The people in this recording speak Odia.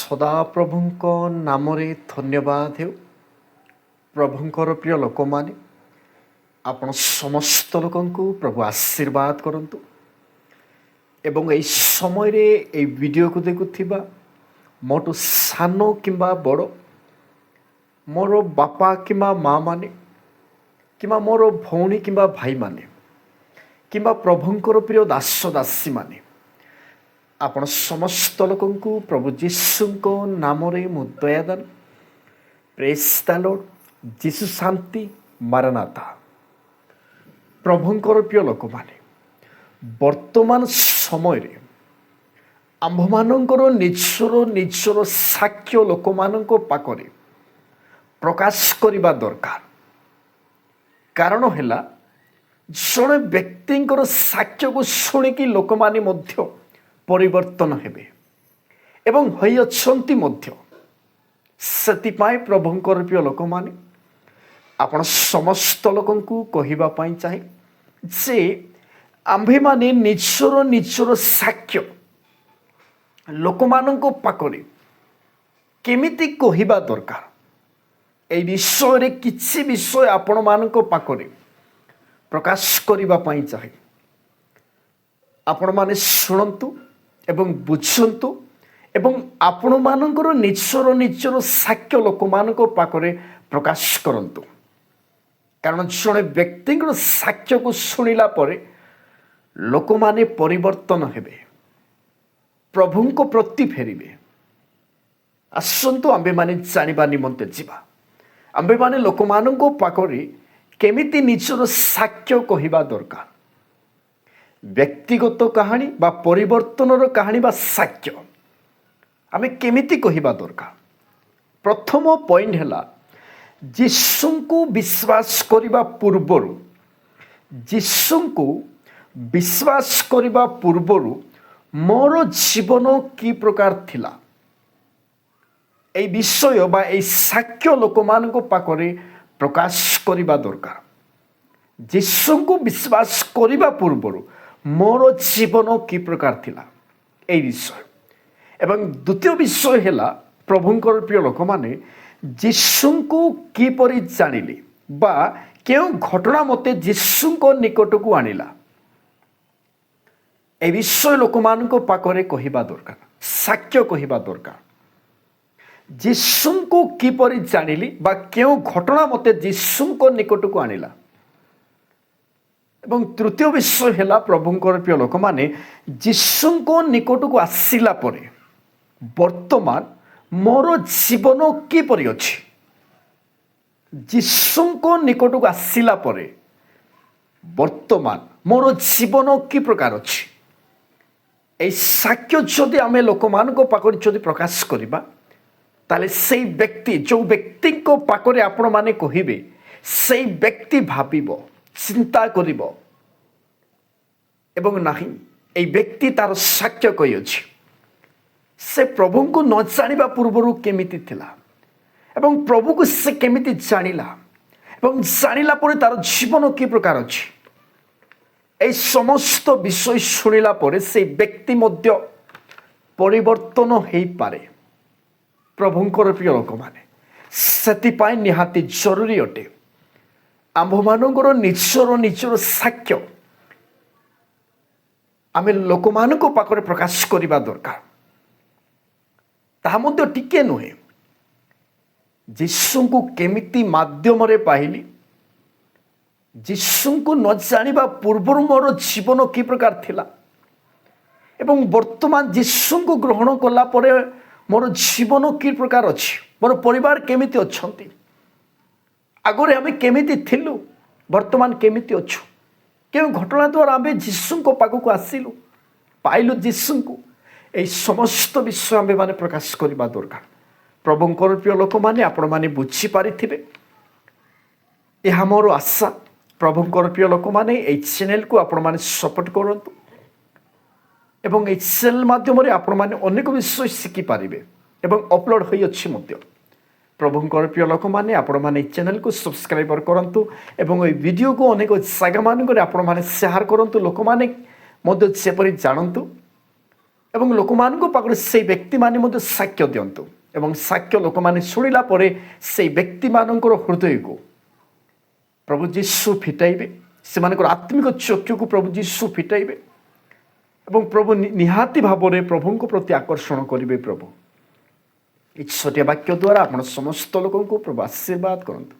ସଦାପ୍ରଭୁଙ୍କ ନାମରେ ଧନ୍ୟବାଦ ହେଉ। ପ୍ରଭୁଙ୍କର ପ୍ରିୟ ଲୋକମାନେ, ଆପଣ ସମସ୍ତ ଲୋକଙ୍କୁ ପ୍ରଭୁ ଆଶୀର୍ବାଦ କରନ୍ତୁ। ଏବଂ ଏହି ସମୟରେ ଏହି ଭିଡ଼ିଓକୁ ଦେଖୁଥିବା ମୋଠୁ ସାନ କିମ୍ବା ବଡ଼, ମୋର ବାପା କିମ୍ବା ମା' ମାନେ, କିମ୍ବା ମୋର ଭଉଣୀ କିମ୍ବା ଭାଇମାନେ, କିମ୍ବା ପ୍ରଭୁଙ୍କର ପ୍ରିୟ ଦାସ ଦାସୀମାନେ, ଆପଣ ସମସ୍ତ ଲୋକଙ୍କୁ ପ୍ରଭୁ ଯୀଶୁଙ୍କ ନାମରେ ମୁଁ ଦୟାଦାନ, ପ୍ରେଜ୍ ଦ ଲର୍ଡ, ଯୀଶୁ ଶାନ୍ତି, ମାରନାଥା। ପ୍ରଭୁଙ୍କର ପ୍ରିୟ ଲୋକମାନେ, ବର୍ତ୍ତମାନ ସମୟରେ ଆମ୍ଭମାନଙ୍କର ନିଜର ସାକ୍ଷ୍ୟ ଲୋକମାନଙ୍କ ପାଖରେ ପ୍ରକାଶ କରିବା ଦରକାର। କାରଣ ହେଲା, ଜଣେ ବ୍ୟକ୍ତିଙ୍କର ସାକ୍ଷ୍ୟକୁ ଶୁଣିକି ଲୋକମାନେ ମଧ୍ୟ ପରିବର୍ତ୍ତନ ହେବେ ଏବଂ ହୋଇଅଛନ୍ତି ମଧ୍ୟ। ସେଥିପାଇଁ ପ୍ରଭୁଙ୍କର ପ୍ରିୟ ଲୋକମାନେ, ଆପଣ ସମସ୍ତ ଲୋକଙ୍କୁ କହିବା ପାଇଁ ଚାହେଁ ଯେ ଆମ୍ଭେମାନେ ନିଜର ସାକ୍ଷ୍ୟ ଲୋକମାନଙ୍କ ପାଖରେ କେମିତି କହିବା ଦରକାର, ଏହି ବିଷୟରେ କିଛି ବିଷୟ ଆପଣମାନଙ୍କ ପାଖରେ ପ୍ରକାଶ କରିବା ପାଇଁ ଚାହେଁ। ଆପଣମାନେ ଶୁଣନ୍ତୁ ଏବଂ ବୁଝନ୍ତୁ ଏବଂ ଆପଣମାନଙ୍କର ନିଜର ସାକ୍ଷ୍ୟ ଲୋକମାନଙ୍କ ପାଖରେ ପ୍ରକାଶ କରନ୍ତୁ। କାରଣ ଜଣେ ବ୍ୟକ୍ତିଙ୍କର ସାକ୍ଷ୍ୟକୁ ଶୁଣିଲା ପରେ ଲୋକମାନେ ପରିବର୍ତ୍ତନ ହେବେ, ପ୍ରଭୁଙ୍କ ପ୍ରତି ଫେରିବେ। ଆସନ୍ତୁ ଆମ୍ଭେମାନେ ଜାଣିବା ନିମନ୍ତେ ଯିବା। ଆମ୍ଭେମାନେ ଲୋକମାନଙ୍କ ପାଖରେ କେମିତି ନିଜର ସାକ୍ଷ୍ୟ କହିବା ଦରକାର। ବ୍ୟକ୍ତିଗତ କାହାଣୀ ବା ପରିବର୍ତ୍ତନର କାହାଣୀ ବା ସାକ୍ଷ୍ୟ ଆମେ କେମିତି କହିବା ଦରକାର। ପ୍ରଥମ ପଏଣ୍ଟ ହେଲା, ଯୀଶୁଙ୍କୁ ବିଶ୍ୱାସ କରିବା ପୂର୍ବରୁ ମୋର ଜୀବନ କି ପ୍ରକାର ଥିଲା, এই ବିଷୟ ବା এই ସାକ୍ଷ୍ୟ ଲୋକମାନଙ୍କ ପାଖରେ ପ୍ରକାଶ କରିବା ଦରକାର। ଯୀଶୁଙ୍କୁ ବିଶ୍ୱାସ କରିବା ପୂର୍ବରୁ ମୋର ଜୀବନ କି ପ୍ରକାର ଥିଲା, এই ବିଷୟ। ଏବଂ ଦ୍ୱିତୀୟ ବିଷୟ ହେଲା, ପ୍ରଭୁଙ୍କର ପ୍ରିୟ ଲୋକମାନେ, ଯୀଶୁଙ୍କୁ କିପରି ଜାଣିଲି ବା କେଉଁ ଘଟଣା ମୋତେ ଯୀଶୁଙ୍କ ନିକଟକୁ ଆଣିଲା, এই ବିଷୟ ଲୋକମାନଙ୍କ ପାଖରେ କହିବା ଦରକାର, ସାକ୍ଷ୍ୟ କହିବା ଦରକାର। ଯୀଶୁଙ୍କୁ କିପରି ଜାଣିଲି ବା କେଉଁ ଘଟଣା ମୋତେ ଯୀଶୁଙ୍କ ନିକଟକୁ ଆଣିଲା। ଏବଂ ତୃତୀୟ ବିଷୟ ହେଲା, ପ୍ରଭୁଙ୍କର ପ୍ରିୟ ଲୋକମାନେ, ଯୀଶୁଙ୍କ ନିକଟକୁ ଆସିଲା ପରେ ବର୍ତ୍ତମାନ ମୋର ଜୀବନ କିପରି ଅଛି। ଯୀଶୁଙ୍କ ନିକଟକୁ ଆସିଲା ପରେ ବର୍ତ୍ତମାନ ମୋର ଜୀବନ କି ପ୍ରକାର ଅଛି। এই ସାକ୍ଷ୍ୟ ଯଦି ଆମେ ଲୋକମାନଙ୍କ ପାଖରେ ଯଦି ପ୍ରକାଶ କରିବା, ତାହେଲେ ସେଇ ବ୍ୟକ୍ତି, ଯେଉଁ ବ୍ୟକ୍ତିଙ୍କ ପାଖରେ ଆପଣମାନେ କହିବେ, ସେଇ ବ୍ୟକ୍ତି ଭାବିବ, ଚିନ୍ତା କରିବ ଏବଂ ନାହିଁ এই ବ୍ୟକ୍ତି ତାର ସାକ୍ଷ୍ୟ କହିଅଛି, ସେ ପ୍ରଭୁଙ୍କୁ ନ ଜାଣିବା ପୂର୍ବରୁ କେମିତି ଥିଲା ଏବଂ ପ୍ରଭୁକୁ ସେ କେମିତି ଜାଣିଲା ଏବଂ ଜାଣିଲା ପରେ ତାର ଜୀବନ କି ପ୍ରକାର ଅଛି। এই ସମସ୍ତ ବିଷୟ ଶୁଣିଲା ପରେ সেই ବ୍ୟକ୍ତି ମଧ୍ୟ ପରିବର୍ତ୍ତନ ହେଇପାରେ। ପ୍ରଭୁଙ୍କର ପ୍ରିୟ ଲୋକମାନେ, ସେଥିପାଇଁ ନିହାତି ଜରୁରୀ ଅଟେ ଆମ୍ଭମାନଙ୍କର ନିଜର ସାକ୍ଷ୍ୟ ଆମେ ଲୋକମାନଙ୍କ ପାଖରେ ପ୍ରକାଶ କରିବା ଦରକାର। ତାହା ମଧ୍ୟ ଟିକେ ନୁହେଁ, ଯୀଶୁଙ୍କୁ କେମିତି ମାଧ୍ୟମରେ ପାଇଲି, ଯୀଶୁଙ୍କୁ ନ ଜାଣିବା ପୂର୍ବରୁ ମୋର ଜୀବନ କି ପ୍ରକାର ଥିଲା ଏବଂ ବର୍ତ୍ତମାନ ଯୀଶୁଙ୍କୁ ଗ୍ରହଣ କଲା ପରେ ମୋର ଜୀବନ କି ପ୍ରକାର ଅଛି, ମୋର ପରିବାର କେମିତି ଅଛନ୍ତି, ଆଗରେ ଆମେ କେମିତି ଥିଲୁ, ବର୍ତ୍ତମାନ କେମିତି ଅଛୁ, କେଉଁ ଘଟଣା ଦ୍ୱାରା ଆମେ ଯୀଶୁଙ୍କ ପାଖକୁ ଆସିଲୁ, ପାଇଲୁ ଯୀଶୁଙ୍କୁ, এই ସମସ୍ତ ବିଷୟ ଆମ୍ଭେମାନେ ପ୍ରକାଶ କରିବା ଦରକାର। ପ୍ରଭୁଙ୍କର ପ୍ରିୟ ଲୋକମାନେ, ଆପଣମାନେ ବୁଝିପାରିଥିବେ, ଏହା ମୋର ଆଶା। ପ୍ରଭୁଙ୍କର ପ୍ରିୟ ଲୋକମାନେ, এই ଚ୍ୟାନେଲକୁ ଆପଣମାନେ ସପୋର୍ଟ କରନ୍ତୁ ଏବଂ এই ଚ୍ୟାନେଲ ମାଧ୍ୟମରେ ଆପଣମାନେ ଅନେକ ବିଷୟ ଶିଖିପାରିବେ ଏବଂ ଅପଲୋଡ଼ ହୋଇଅଛି ମଧ୍ୟ। ପ୍ରଭୁଙ୍କର ପ୍ରିୟ ଲୋକମାନେ, ଆପଣମାନେ এই ଚ୍ୟାନେଲକୁ ସବସ୍କ୍ରାଇବର କରନ୍ତୁ ଏବଂ এই ଭିଡ଼ିଓକୁ ଅନେକ ଜାଗାମାନଙ୍କରେ ଆପଣମାନେ ସେୟାର କରନ୍ତୁ, ଲୋକମାନେ ମଧ୍ୟ ସେପରି ଜାଣନ୍ତୁ ଏବଂ ଲୋକମାନଙ୍କ ପାଖରେ ସେଇ ବ୍ୟକ୍ତିମାନେ ମଧ୍ୟ ସାକ୍ଷ୍ୟ ଦିଅନ୍ତୁ ଏବଂ ସାକ୍ଷ୍ୟ ଲୋକମାନେ ଶୁଣିଲା ପରେ ସେଇ ବ୍ୟକ୍ତିମାନଙ୍କର ହୃଦୟକୁ ପ୍ରଭୁ ଯୀଶୁ ଫିଟାଇବେ, ସେମାନଙ୍କର ଆତ୍ମିକ ଚକ୍ଷୁକୁ ପ୍ରଭୁ ଯୀଶୁ ଫିଟାଇବେ ଏବଂ ପ୍ରଭୁ ନିହାତି ଭାବରେ ପ୍ରଭୁଙ୍କ ପ୍ରତି ଆକର୍ଷଣ କରିବେ। ପ୍ରଭୁ ଏହି ଛୋଟିଆ ବାକ୍ୟ ଦ୍ୱାରା ଆପଣ ସମସ୍ତ ଲୋକଙ୍କୁ ପ୍ରଭୁ ଆଶୀର୍ବାଦ କରନ୍ତୁ।